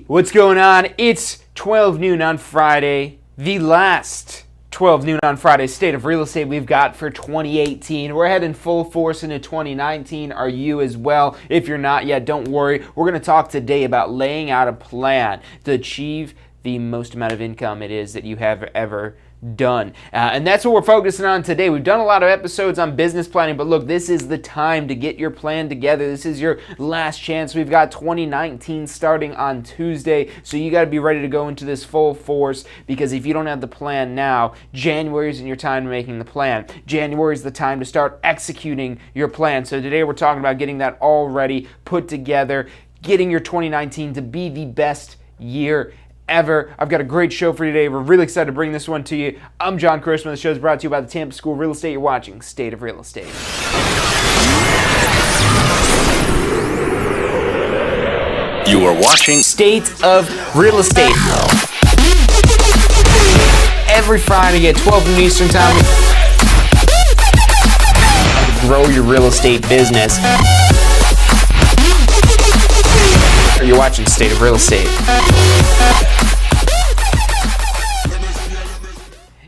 Hey, what's going on? It's 12 noon on Friday, the last 12 noon on Friday state of real estate we've got for 2018. We're heading full force into 2019. Are you as well? If you're not yet, don't worry. We're going to talk today about laying out a plan to achieve the most amount of income it is that you have ever done. And that's what we're focusing on today. We've done a lot of episodes on business planning, but look, this is the time to get your plan together. This is your last chance. We've got 2019 starting on Tuesday, so you got to be ready to go into this full force, because if you don't have the plan now, January isn't your time to making the plan. January is the time to start executing your plan. So today we're talking about getting that all ready, put together, getting your 2019 to be the best year ever. I've got a great show for you today. We're really excited to bring this one to you. I'm John Chrisman. The show is brought to you by the Tampa School of Real Estate. You're watching State of Real Estate. You are watching State of Real Estate. Every Friday at 12 noon Eastern Time. Grow your real estate business. You're watching State of Real Estate.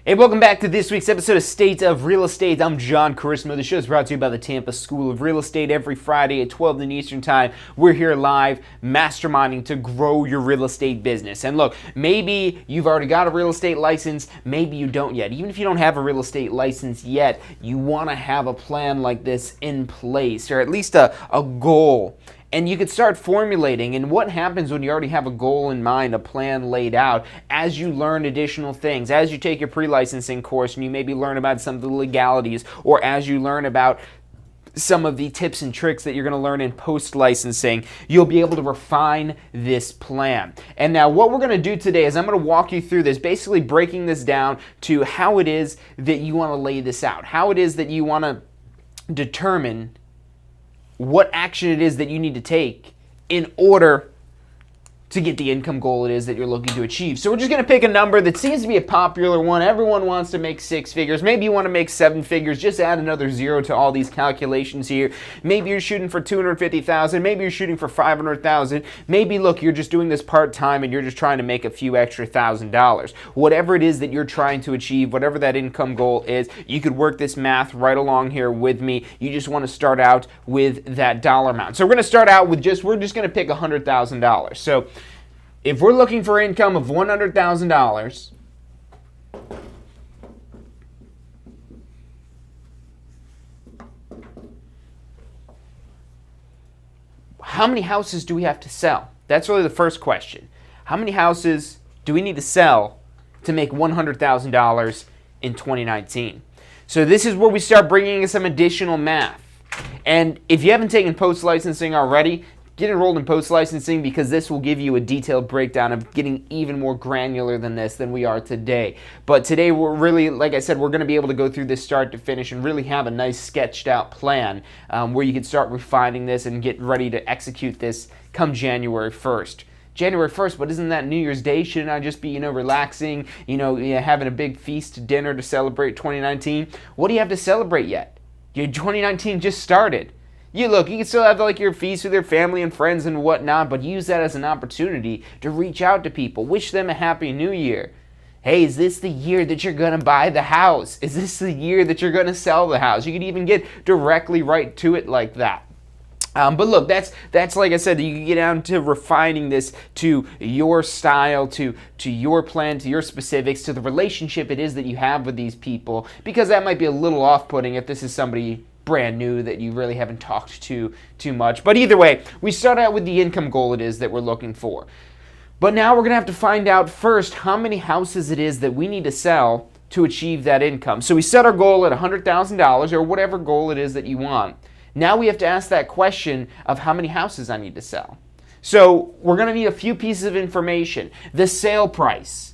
Hey, welcome back to this week's episode of State of Real Estate. I'm John Chrisman. The show is brought to you by the Tampa School of Real Estate. Every Friday at 12 noon Eastern Time, we're here live masterminding to grow your real estate business. And look, maybe you've already got a real estate license, maybe you don't yet. Even if you don't have a real estate license yet, you want to have a plan like this in place, or at least a goal. And you could start formulating. And what happens when you already have a goal in mind, a plan laid out, as you learn additional things, as you take your pre-licensing course and you maybe learn about some of the legalities, or as you learn about some of the tips and tricks that you're going to learn in post-licensing, you'll be able to refine this plan. And now what we're going to do today is I'm going to walk you through this, basically breaking this down to how it is that you want to lay this out, how it is that you want to determine what action it is that you need to take in order to get the income goal it is that you're looking to achieve. So we're just going to pick a number that seems to be a popular one. Everyone wants to make 6 figures. Maybe you want to make 7 figures. Just add another 0 to all these calculations here. Maybe you're shooting for $250,000. Maybe you're shooting for $500,000. Maybe, look, you're just doing this part-time and you're just trying to make a few extra $1,000. Whatever it is that you're trying to achieve, whatever that income goal is, you could work this math right along here with me. You just want to start out with that dollar amount. So we're going to start out with we're just going to pick $100,000. So if we're looking for income of $100,000, how many houses do we have to sell? That's really the first question. How many houses do we need to sell to make $100,000 in 2019? So this is where we start bringing in some additional math. And if you haven't taken post-licensing already, get enrolled in post-licensing, because this will give you a detailed breakdown of getting even more granular than we are today. But today we're really, like I said, we're going to be able to go through this start to finish and really have a nice sketched out plan where you can start refining this and get ready to execute this come January 1st. January 1st, but isn't that New Year's Day? Shouldn't I just be, relaxing, having a big feast dinner to celebrate 2019? What do you have to celebrate yet? Your 2019 just started. You can still have your feast with your family and friends and whatnot, but use that as an opportunity to reach out to people. Wish them a happy new year. Hey, is this the year that you're going to buy the house? Is this the year that you're going to sell the house? You could even get directly right to it like that. But look, that's like I said, you can get down to refining this to your style, to your plan, to your specifics, to the relationship it is that you have with these people, because that might be a little off-putting if this is somebody brand new that you really haven't talked to too much. But either way, we start out with the income goal it is that we're looking for. But now we're going to have to find out first how many houses it is that we need to sell to achieve that income. So we set our goal at $100,000 or whatever goal it is that you want. Now we have to ask that question of how many houses I need to sell. So we're going to need a few pieces of information. The sale price.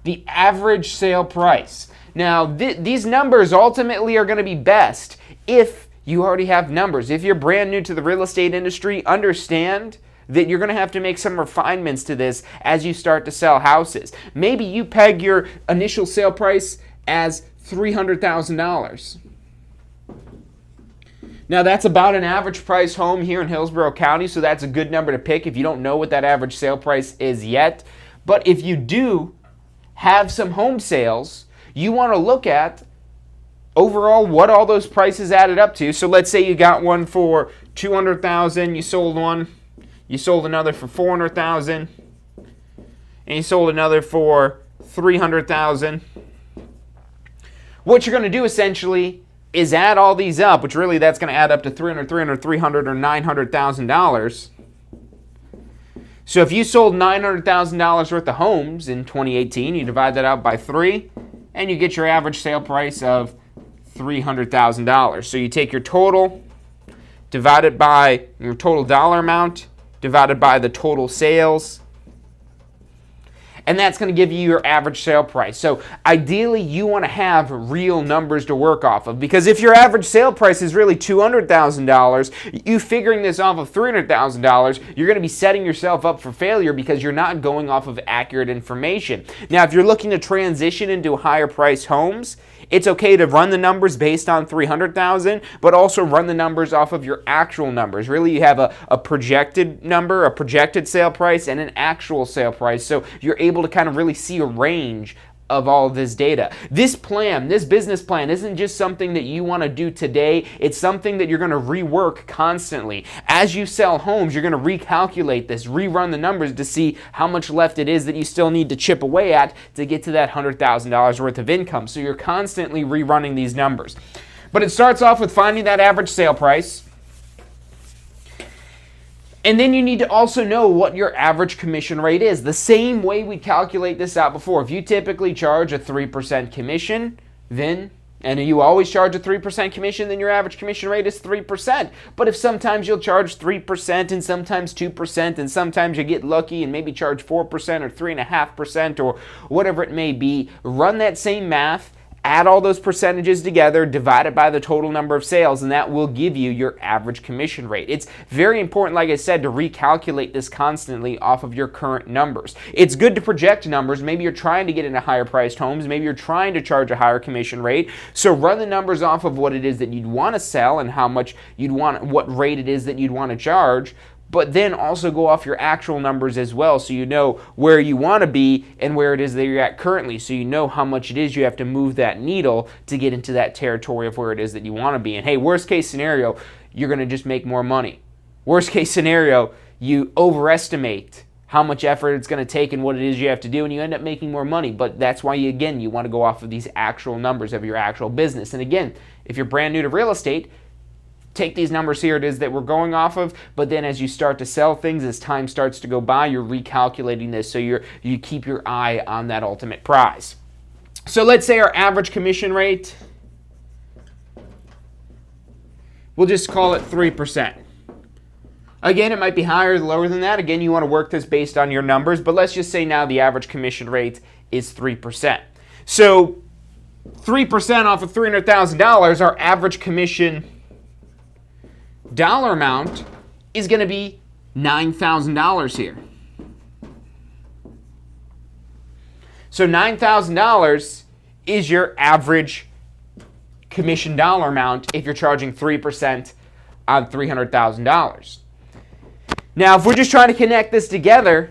The average sale price. Now, these numbers ultimately are going to be best if you already have numbers. If you're brand new to the real estate industry, understand that you're going to have to make some refinements to this as you start to sell houses. Maybe you peg your initial sale price as $300,000. Now, that's about an average price home here in Hillsborough County, so that's a good number to pick if you don't know what that average sale price is yet. But if you do have some home sales, you want to look at overall what all those prices added up to. So let's say you got one for $200,000, you sold one, you sold another for $400,000, and you sold another for $300,000. What you're going to do essentially is add all these up, which really that's going to add up to $300,000, or $900,000. So if you sold $900,000 worth of homes in 2018, you divide that out by 3, and you get your average sale price of $300,000. So you take your total, divided by your total dollar amount, divided by the total sales, and that's going to give you your average sale price. So ideally, you want to have real numbers to work off of, because if your average sale price is really $200,000, you figuring this off of $300,000, you're going to be setting yourself up for failure because you're not going off of accurate information. Now, if you're looking to transition into higher price homes, it's okay to run the numbers based on $300,000, but also run the numbers off of your actual numbers. Really, you have a projected number, a projected sale price, and an actual sale price. So you're able to kind of really see a range of all of this data. This plan, this business plan, isn't just something that you want to do today. It's something that you're going to rework constantly. As you sell homes, you're going to recalculate this, rerun the numbers to see how much left it is that you still need to chip away at to get to that $100,000 worth of income. So you're constantly rerunning these numbers. But it starts off with finding that average sale price. And then you need to also know what your average commission rate is. The same way we calculate this out before. If you typically charge a 3% commission, and you always charge a 3% commission, then your average commission rate is 3%. But if sometimes you'll charge 3% and sometimes 2%, and sometimes you get lucky and maybe charge 4% or 3.5% or whatever it may be, run that same math, add all those percentages together, divide it by the total number of sales, and that will give you your average commission rate. It's very important, like I said, to recalculate this constantly off of your current numbers. It's good to project numbers. Maybe you're trying to get into higher priced homes. Maybe you're trying to charge a higher commission rate. So run the numbers off of what it is that you'd want to sell and how much you'd want, what rate it is that you'd want to charge. But then also go off your actual numbers as well, so you know where you want to be and where it is that you're at currently, so you know how much it is you have to move that needle to get into that territory of where it is that you want to be. And hey, worst case scenario, you're going to just make more money. Worst case scenario, you overestimate how much effort it's going to take and what it is you have to do, and you end up making more money. But that's why, you want to go off of these actual numbers of your actual business. And again, if you're brand new to real estate, take these numbers here it is that we're going off of, but then as you start to sell things, as time starts to go by, you're recalculating this so you keep your eye on that ultimate prize. So let's say our average commission rate, we'll just call it 3%. Again, it might be higher or lower than that. Again, you want to work this based on your numbers, but let's just say now the average commission rate is 3%. So 3% off of $300,000, our average commission dollar amount is going to be $9,000 here. So $9,000 is your average commission dollar amount if you're charging 3% on $300,000. Now, if we're just trying to connect this together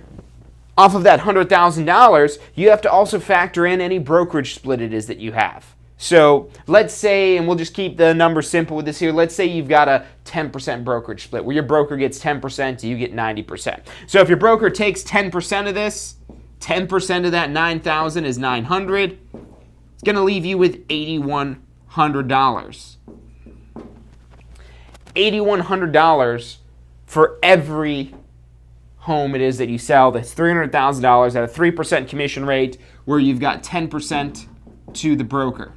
off of that $100,000, you have to also factor in any brokerage split it is that you have. So let's say, and we'll just keep the number simple with this here, let's say you've got a 10% brokerage split where your broker gets 10%, you get 90%. So if your broker takes 10% of this, 10% of that $9,000 is $900. It's going to leave you with $8,100. $8,100 for every home it is that you sell. That's $300,000 at a 3% commission rate where you've got 10% to the broker.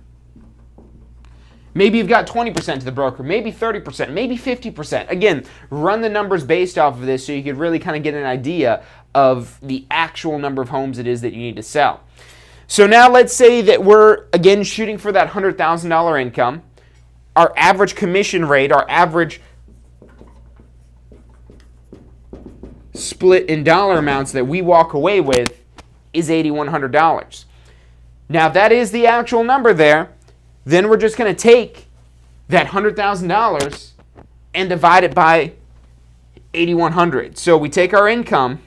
Maybe you've got 20% to the broker, maybe 30%, maybe 50%. Again, run the numbers based off of this so you could really kind of get an idea of the actual number of homes it is that you need to sell. So now let's say that we're, again, shooting for that $100,000 income. Our average commission rate, our average split in dollar amounts that we walk away with is $8,100. Now, if that is the actual number there, then we're just going to take that $100,000 and divide it by 8,100. So we take our income,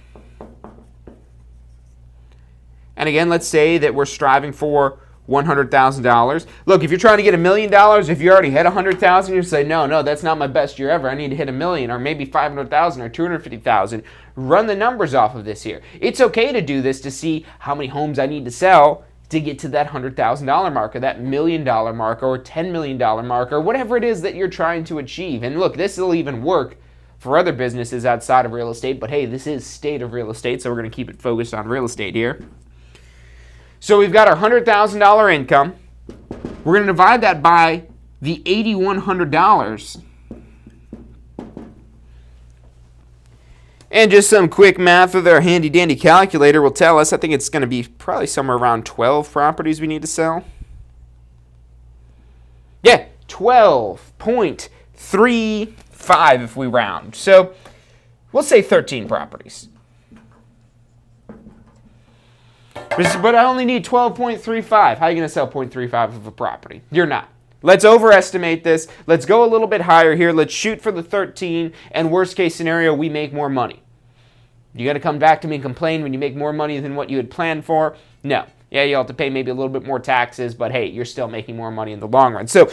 and again, let's say that we're striving for $100,000. Look, if you're trying to get $1 million, if you already hit 100,000, you say, no, that's not my best year ever. I need to hit $1 million, or maybe 500,000 or 250,000. Run the numbers off of this here. It's okay to do this to see how many homes I need to sell to get to that $100,000 mark, or that $1 million mark, or $10 million mark, or whatever it is that you're trying to achieve. And look, this will even work for other businesses outside of real estate, but hey, this is state of real estate, so we're going to keep it focused on real estate here. So we've got our $100,000 income. We're going to divide that by the $8,100. And just some quick math with our handy dandy calculator will tell us, I think it's going to be probably somewhere around 12 properties we need to sell. Yeah, 12.35 if we round. So we'll say 13 properties. But I only need 12.35. How are you going to sell 0.35 of a property? You're not. Let's overestimate this. Let's go a little bit higher here. Let's shoot for the 13, and worst case scenario, we make more money. You got to come back to me and complain when you make more money than what you had planned for? No. Yeah, you'll have to pay maybe a little bit more taxes, but hey, you're still making more money in the long run. So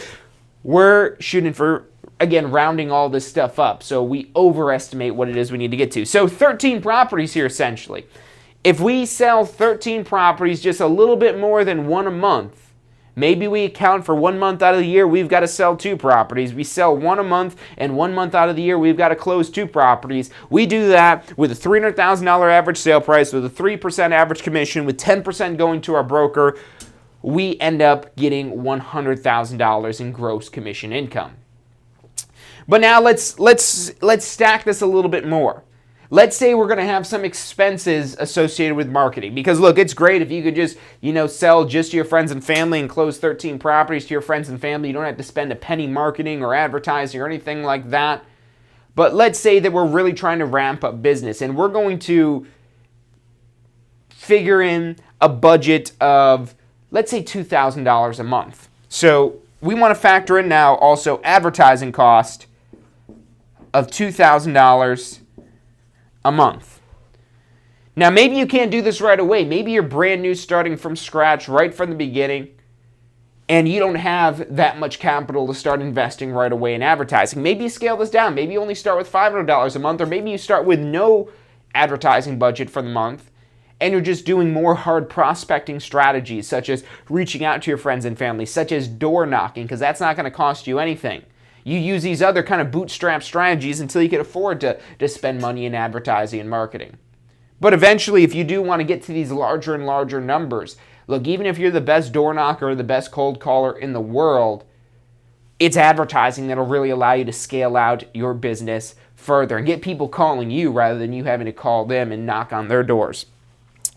we're shooting for, again, rounding all this stuff up. So we overestimate what it is we need to get to. So 13 properties here, essentially. If we sell 13 properties, just a little bit more than one a month, maybe we account for 1 month out of the year, we've got to sell 2 properties. We sell 1 a month, and 1 month out of the year, we've got to close 2 properties. We do that with a $300,000 average sale price, with a 3% average commission, with 10% going to our broker. We end up getting $100,000 in gross commission income. But now let's stack this a little bit more. Let's say we're going to have some expenses associated with marketing. Because look, it's great if you could just, sell just to your friends and family and close 13 properties to your friends and family. You don't have to spend a penny marketing or advertising or anything like that. But let's say that we're really trying to ramp up business, and we're going to figure in a budget of, let's say, $2,000 a month. So we want to factor in now also advertising cost of $2,000 a month. Now, maybe you can't do this right away. Maybe you're brand new, starting from scratch right from the beginning, and you don't have that much capital to start investing right away in advertising. Maybe you scale this down. Maybe you only start with $500 a month, or maybe you start with no advertising budget for the month, and you're just doing more hard prospecting strategies, such as reaching out to your friends and family, such as door knocking, because that's not going to cost you anything. You use these other kind of bootstrap strategies until you can afford to spend money in advertising and marketing. But eventually, if you do want to get to these larger and larger numbers, look, even if you're the best door knocker or the best cold caller in the world, it's advertising that'll really allow you to scale out your business further and get people calling you rather than you having to call them and knock on their doors.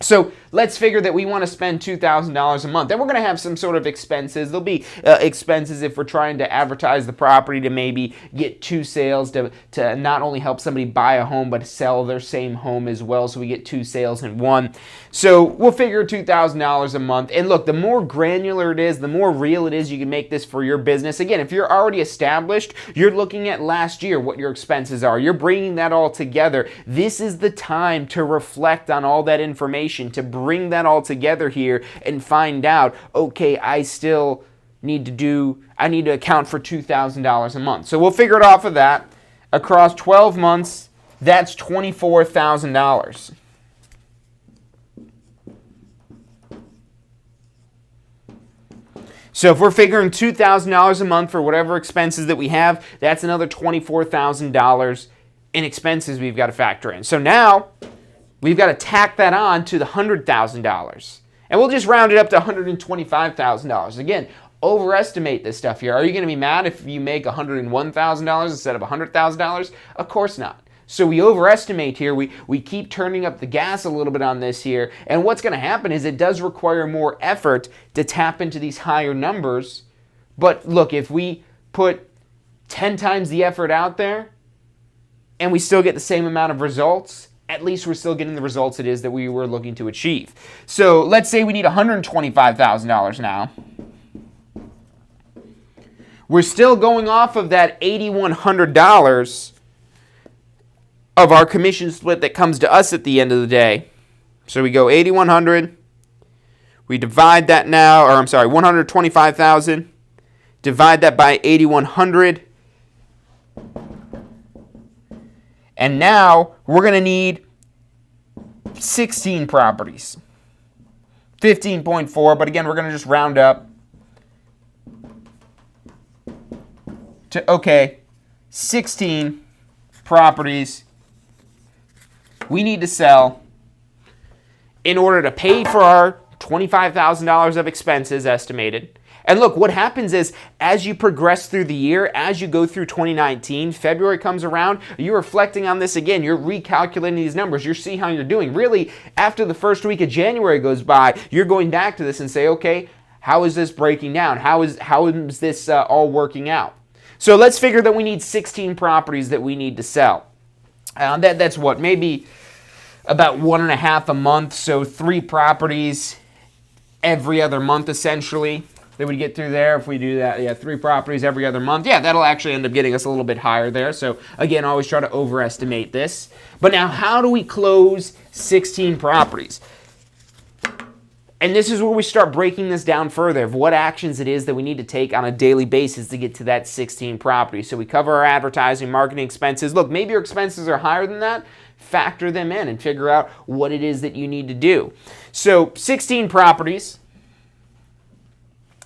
So let's figure that we want to spend $2,000 a month. Then we're going to have some sort of expenses. There'll be expenses if we're trying to advertise the property to maybe get 2 sales to not only help somebody buy a home, but sell their same home as well. So we get 2 sales in one. So we'll figure $2,000 a month. And look, the more granular it is, the more real it is you can make this for your business. Again, if you're already established, you're looking at last year, what your expenses are. You're bringing that all together. This is the time to reflect on all that information, to bring that all together here and find out, okay, I need to account for $2,000 a month. So we'll figure it off of that. Across 12 months, that's $24,000. So if we're figuring $2,000 a month for whatever expenses that we have, that's another $24,000 in expenses we've got to factor in. So now we've got to tack that on to the $100,000. And we'll just round it up to $125,000. Again, overestimate this stuff here. Are you going to be mad if you make $101,000 instead of $100,000? Of course not. So we overestimate here. We keep turning up the gas a little bit on this here. And what's going to happen is it does require more effort to tap into these higher numbers. But look, if we put 10 times the effort out there and we still get the same amount of results, at least we're still getting the results it is that we were looking to achieve. So let's say we need $125,000 now. we're still going off of that $8,100 of our commission split that comes to us at the end of the day. So we go 8,100. We divide that now, or I'm sorry, 125,000. Divide that by 8,100. And now we're going to need 16 properties. 15.4, but again, we're going to just round up to, okay, 16 properties we need to sell in order to pay for our $25,000 of expenses estimated. And look, what happens is as you progress through the year, as you go through 2019, February comes around, you're reflecting on this again, you're recalculating these numbers, you're seeing how you're doing. Really, after the first week of January goes by, you're going back to this and say, okay, how is this breaking down? How is this all working out? So let's figure that we need 16 properties that we need to sell. That's what, maybe about 1.5 a month, so 3 properties every other month essentially that we get through there. If we do that, yeah, 3 properties every other month. Yeah, that'll actually end up getting us a little bit higher there. So again, always try to overestimate this. But now how do we close 16 properties? And this is where we start breaking this down further of what actions it is that we need to take on a daily basis to get to that 16 properties. So we cover our advertising, marketing expenses. Look, maybe your expenses are higher than that. Factor them in and figure out what it is that you need to do. So 16 properties.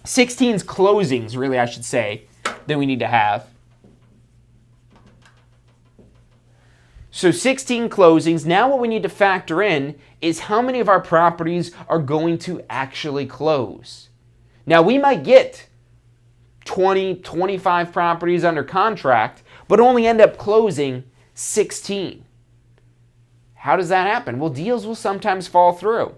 16's closings, really, I should say, that we need to have. So 16 closings. Now what we need to factor in is how many of our properties are going to actually close. Now we might get 20, 25 properties under contract, but only end up closing 16. How does that happen? Well, deals will sometimes fall through.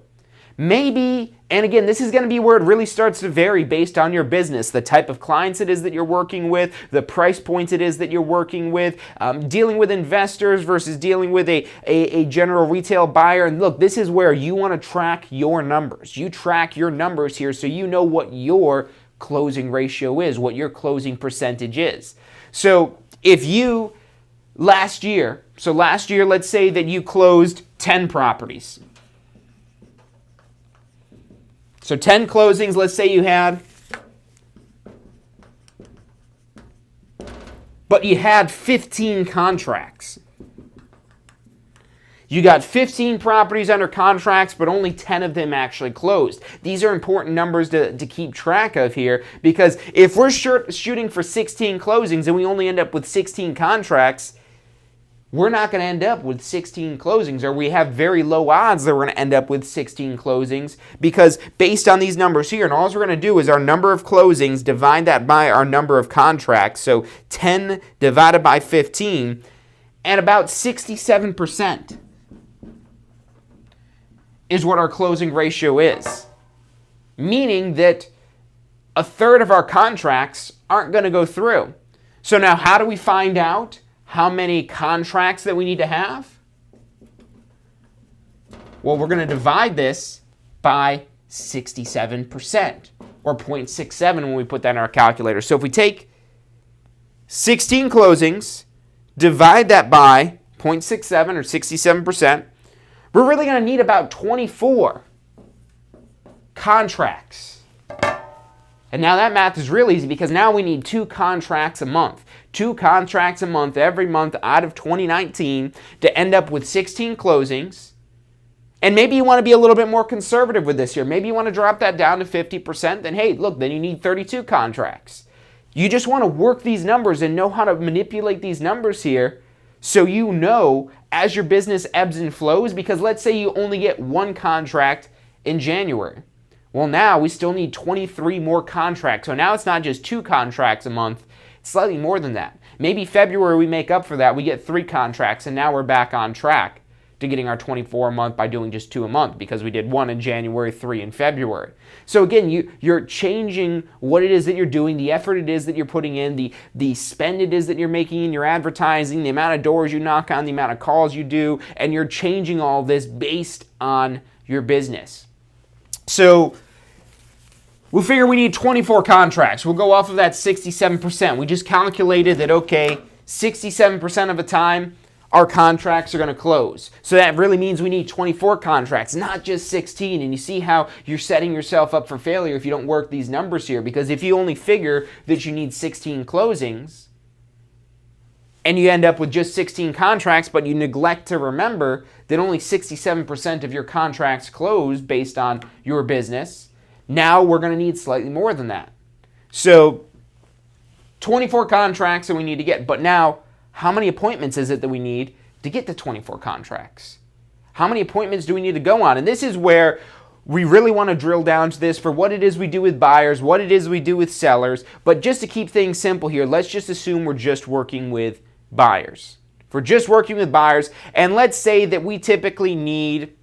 Maybe, and again, this is going to be where it really starts to vary based on your business, the type of clients it is that you're working with, the price points it is that you're working with, dealing with investors versus dealing with a general retail buyer. And look, this is where you want to track your numbers. You track your numbers here so you know what your closing ratio is, what your closing percentage is. So if you, last year, let's say that you closed 10 properties. So 10 closings, let's say you had, but you had 15 contracts. You got 15 properties under contracts, but only 10 of them actually closed. These are important numbers to keep track of here, because if we're shooting for 16 closings and we only end up with 16 contracts, we're not going to end up with 16 closings, or we have very low odds that we're going to end up with 16 closings, because based on these numbers here, and all we're going to do is our number of closings, divide that by our number of contracts, so 10 divided by 15, and about 67% is what our closing ratio is. Meaning that a third of our contracts aren't going to go through. So now how do we find out how many contracts that we need to have? Well, we're going to divide this by 67%, or 0.67 when we put that in our calculator. So if we take 16 closings, divide that by 0.67 or 67%, we're really going to need about 24 contracts. And now that math is real easy, because now we need 2 contracts a month. 2 contracts a month every month out of 2019 to end up with 16 closings. And maybe you want to be a little bit more conservative with this year. Maybe you want to drop that down to 50%. Then hey, look, then you need 32 contracts. You just want to work these numbers and know how to manipulate these numbers here, so you know as your business ebbs and flows. Because let's say you only get 1 contract in January. Well, now we still need 23 more contracts. So now it's not just 2 contracts a month, it's slightly more than that. Maybe February we make up for that. We get 3 contracts, and now we're back on track to getting our 24 a month by doing just 2 a month, because we did 1 in January, 3 in February. So again, you're changing what it is that you're doing, the effort it is that you're putting in, the spend it is that you're making in your advertising, the amount of doors you knock on, the amount of calls you do, and you're changing all this based on your business. So we'll figure we need 24 contracts. We'll go off of that 67%. We just calculated that, okay, 67% of the time, our contracts are going to close. So that really means we need 24 contracts, not just 16. And you see how you're setting yourself up for failure if you don't work these numbers here. Because if you only figure that you need 16 closings, and you end up with just 16 contracts, but you neglect to remember that only 67% of your contracts close based on your business, now we're going to need slightly more than that. So 24 contracts that we need to get. But now, how many appointments is it that we need to get to 24 contracts? How many appointments do we need to go on? And this is where we really want to drill down to this for what it is we do with buyers, what it is we do with sellers. But just to keep things simple here, let's just assume we're just working with buyers. If we're just working with buyers, and let's say that we typically need,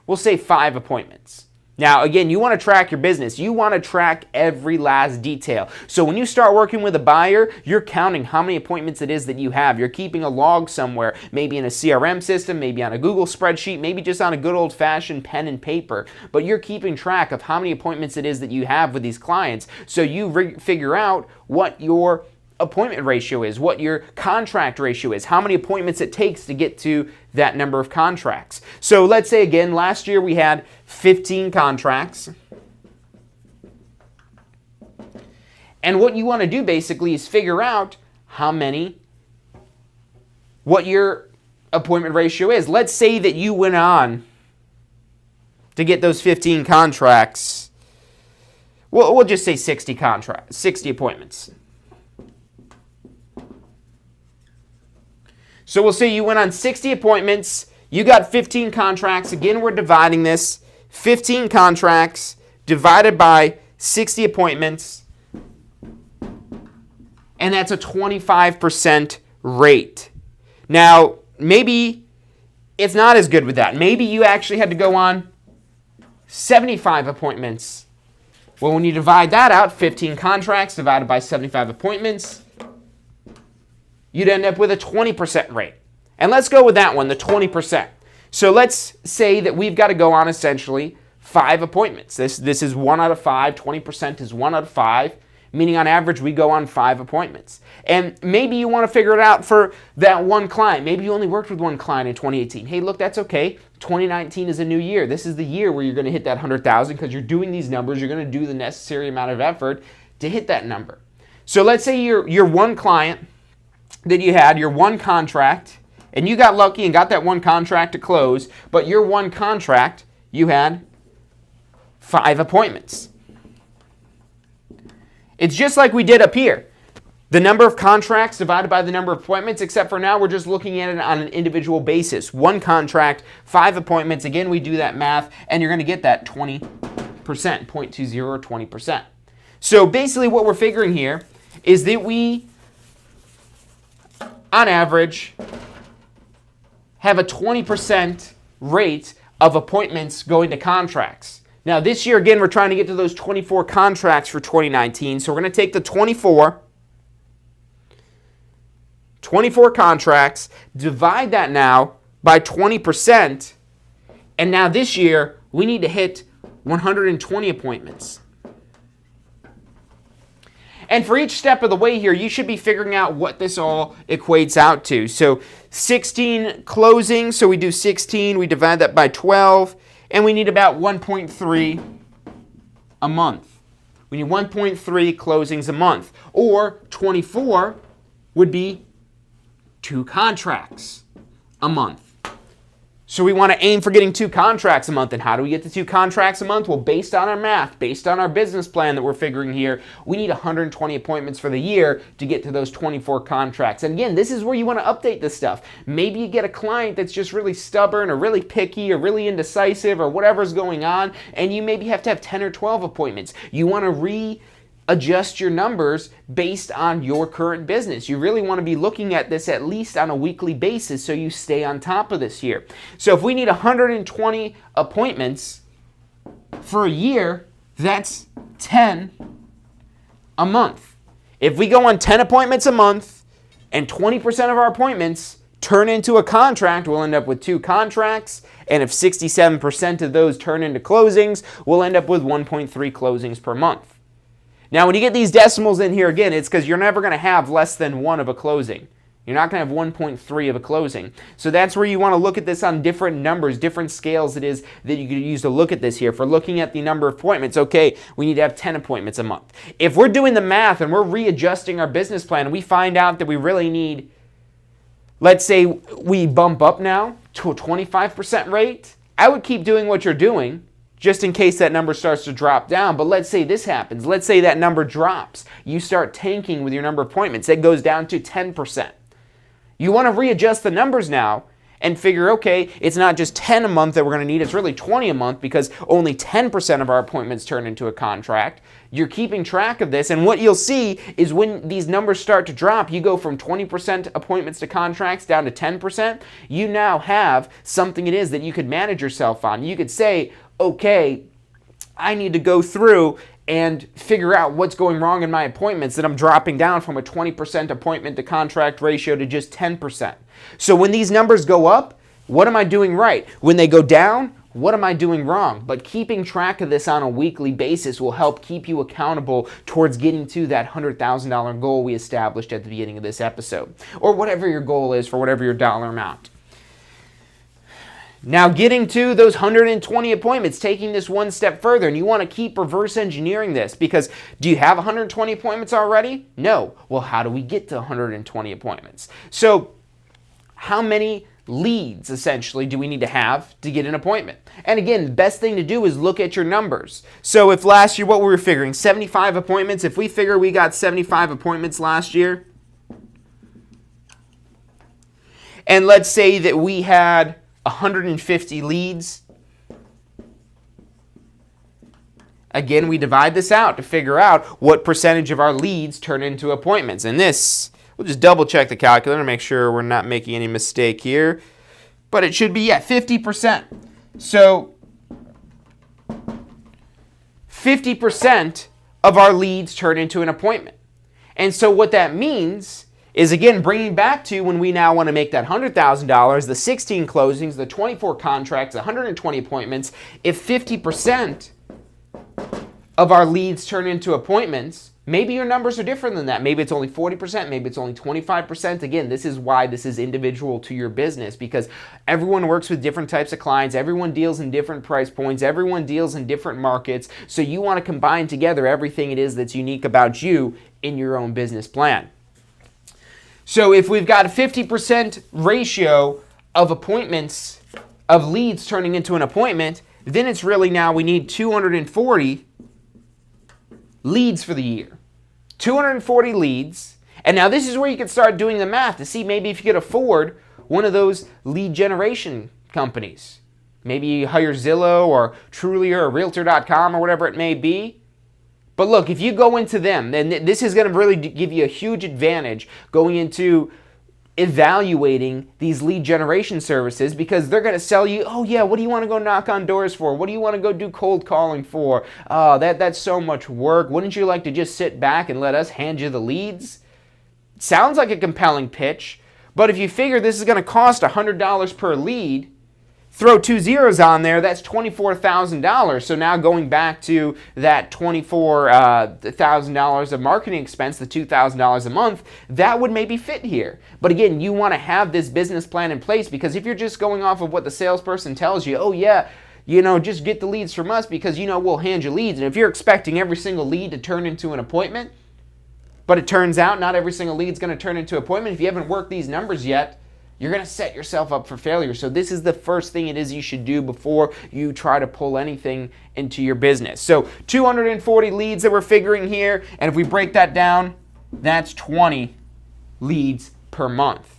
we'll say 5 appointments. Now, again, you want to track your business. You want to track every last detail. So when you start working with a buyer, you're counting how many appointments it is that you have. You're keeping a log somewhere, maybe in a CRM system, maybe on a Google spreadsheet, maybe just on a good old-fashioned pen and paper. But you're keeping track of how many appointments it is that you have with these clients. So you figure out what your appointment ratio is, what your contract ratio is, how many appointments it takes to get to that number of contracts. So let's say again, last year we had 15 contracts. And what you want to do basically is figure out what your appointment ratio is. Let's say that you went on to get those 15 contracts. We'll just say 60 appointments. So we'll say you went on 60 appointments, you got 15 contracts. Again, we're dividing this. 15 contracts divided by 60 appointments, and that's a 25% rate. Now, maybe it's not as good with that. Maybe you actually had to go on 75 appointments. Well, when you divide that out, 15 contracts divided by 75 appointments, you'd end up with a 20% rate. And let's go with that one, the 20%. So let's say that we've got to go on essentially 5 appointments. This is 1 out of 5. 20% is 1 out of 5, meaning on average we go on 5 appointments. And maybe you want to figure it out for that one client. Maybe you only worked with one client in 2018. Hey, look, that's okay. 2019 is a new year. This is the year where you're going to hit that 100,000 because you're doing these numbers. You're going to do the necessary amount of effort to hit that number. So let's say you're one client that you had, your one contract, and you got lucky and got that one contract to close, but your one contract, you had 5 appointments. It's just like we did up here. The number of contracts divided by the number of appointments, except for now we're just looking at it on an individual basis. One contract, 5 appointments. Again, we do that math, and you're going to get that 20%, 0.20 or 20%. So basically what we're figuring here is that we, on average, have a 20% rate of appointments going to contracts. Now this year, again, we're trying to get to those 24 contracts for 2019. So we're going to take the 24 contracts, divide that now by 20%, and now this year we need to hit 120 appointments. And for each step of the way here, you should be figuring out what this all equates out to. So 16 closings, so we do 16, we divide that by 12, and we need about 1.3 a month. We need 1.3 closings a month. Or 24 would be 2 contracts a month. So we want to aim for getting 2 contracts a month. And how do we get to 2 contracts a month? Well, based on our math, based on our business plan that we're figuring here, we need 120 appointments for the year to get to those 24 contracts. And again, this is where you want to update this stuff. Maybe you get a client that's just really stubborn or really picky or really indecisive or whatever's going on, and you maybe have to have 10 or 12 appointments. You want to adjust your numbers based on your current business. You really want to be looking at this at least on a weekly basis so you stay on top of this here. So if we need 120 appointments for a year, that's 10 a month. If we go on 10 appointments a month and 20% of our appointments turn into a contract, we'll end up with 2 contracts. And if 67% of those turn into closings, we'll end up with 1.3 closings per month. Now, when you get these decimals in here again, it's because you're never going to have less than 1 of a closing. You're not going to have 1.3 of a closing. So that's where you want to look at this on different numbers, different scales it is that you could use to look at this here. For looking at the number of appointments, okay, we need to have 10 appointments a month. If we're doing the math and we're readjusting our business plan and we find out that we really need, let's say we bump up now to a 25% rate, I would keep doing what you're doing just in case that number starts to drop down. But let's say this happens. Let's say that number drops. You start tanking with your number of appointments. It goes down to 10%. You want to readjust the numbers now and figure, okay, it's not just 10 a month that we're going to need, it's really 20 a month because only 10% of our appointments turn into a contract. You're keeping track of this, and what you'll see is when these numbers start to drop, you go from 20% appointments to contracts down to 10%, you now have something it is that you could manage yourself on. You could say, okay, I need to go through and figure out what's going wrong in my appointments, that I'm dropping down from a 20% appointment to contract ratio to just 10%. So when these numbers go up, what am I doing right? When they go down, what am I doing wrong? But keeping track of this on a weekly basis will help keep you accountable towards getting to that $100,000 goal we established at the beginning of this episode, or whatever your goal is for whatever your dollar amount. Now getting to those 120 appointments, taking this one step further, and you want to keep reverse engineering this because do you have 120 appointments already? No. Well, how do we get to 120 appointments? So how many leads essentially do we need to have to get an appointment? And again, the best thing to do is look at your numbers. So if last year, what we were figuring, 75 appointments, if we figure we got 75 appointments last year, and let's say that we had 150 leads. Again, we divide this out to figure out what percentage of our leads turn into appointments. And this, we'll just double check the calculator to make sure we're not making any mistake here. But it should be, 50%. So 50% of our leads turn into an appointment. And so what that means is, again, bringing back to when we now want to make that $100,000, the 16 closings, the 24 contracts, 120 appointments. If 50% of our leads turn into appointments, maybe your numbers are different than that. Maybe it's only 40%, maybe it's only 25%. Again, this is why this is individual to your business, because everyone works with different types of clients, everyone deals in different price points, everyone deals in different markets, so you want to combine together everything it is that's unique about you in your own business plan. So if we've got a 50% ratio of appointments, of leads turning into an appointment, then it's really now we need 240 leads for the year. 240 leads. And now this is where you can start doing the math to see maybe if you could afford one of those lead generation companies. Maybe you hire Zillow or Trulia or Realtor.com or whatever it may be. But look, if you go into them, then this is going to really give you a huge advantage going into evaluating these lead generation services, because they're going to sell you, oh yeah, what do you want to go knock on doors for? What do you want to go do cold calling for? Oh, that's so much work. Wouldn't you like to just sit back and let us hand you the leads? Sounds like a compelling pitch, but if you figure this is going to cost $100 per lead, throw 2 zeros on there, that's $24,000. So now going back to that $24,000 of marketing expense, the $2,000 a month, that would maybe fit here. But again, you want to have this business plan in place, because if you're just going off of what the salesperson tells you, oh yeah, just get the leads from us because we'll hand you leads. And if you're expecting every single lead to turn into an appointment, but it turns out not every single lead is going to turn into an appointment, if you haven't worked these numbers yet, you're going to set yourself up for failure. So this is the first thing it is you should do before you try to pull anything into your business. So 240 leads that we're figuring here, and if we break that down, that's 20 leads per month.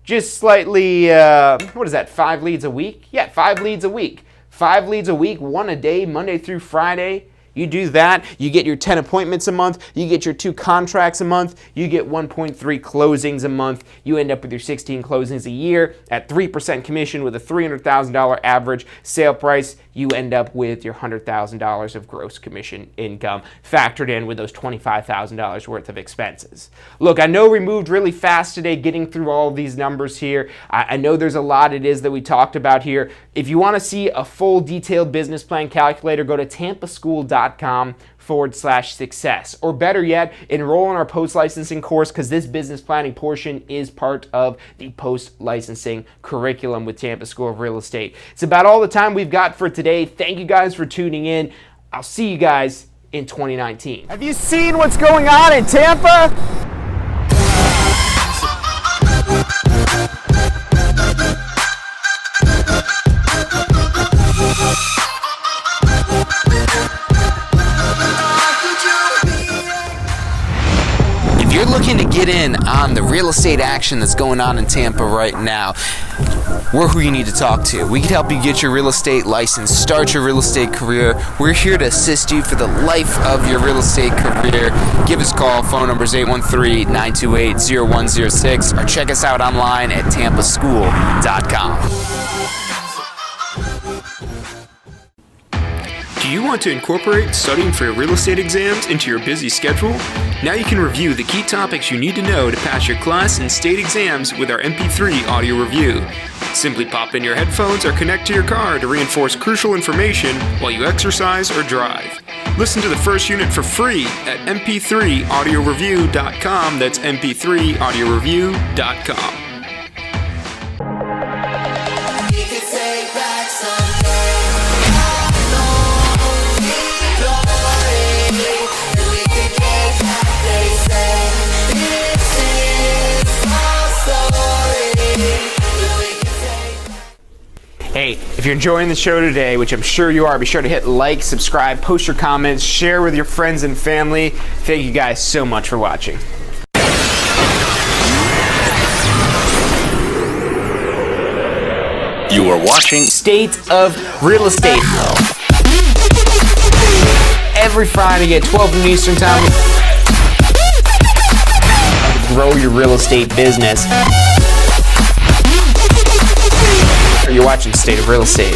Just slightly, what is that, 5 leads a week? Yeah, 5 leads a week. 5 leads a week, 1 a day, Monday through Friday. You do that, you get your 10 appointments a month, you get your 2 contracts a month, you get 1.3 closings a month, you end up with your 16 closings a year at 3% commission with a $300,000 average sale price. You end up with your $100,000 of gross commission income factored in with those $25,000 worth of expenses. Look, I know we moved really fast today getting through all of these numbers here. I know there's a lot it is that we talked about here. If you want to see a full detailed business plan calculator, go to tampaschool.com/success. Or better yet, enroll in our post-licensing course, because this business planning portion is part of the post-licensing curriculum with Tampa School of Real Estate. It's about all the time we've got for today. Thank you guys for tuning in. I'll see you guys in 2019. Have you seen what's going on in Tampa? If you're looking to get in on the real estate action that's going on in Tampa right now, we're who you need to talk to. We can help you get your real estate license, start your real estate career. We're here to assist you for the life of your real estate career. Give us a call. Phone number is 813-928-0106, or check us out online at tampaschool.com. Do you want to incorporate studying for your real estate exams into your busy schedule? Now you can review the key topics you need to know to pass your class and state exams with our MP3 audio review. Simply pop in your headphones or connect to your car to reinforce crucial information while you exercise or drive. Listen to the first unit for free at mp3audioreview.com. That's mp3audioreview.com. Hey, if you're enjoying the show today, which I'm sure you are, be sure to hit like, subscribe, post your comments, share with your friends and family. Thank you guys so much for watching. You are watching State of Real Estate. Every Friday at 12 noon Eastern Time. Grow your real estate business. You're watching State of Real Estate.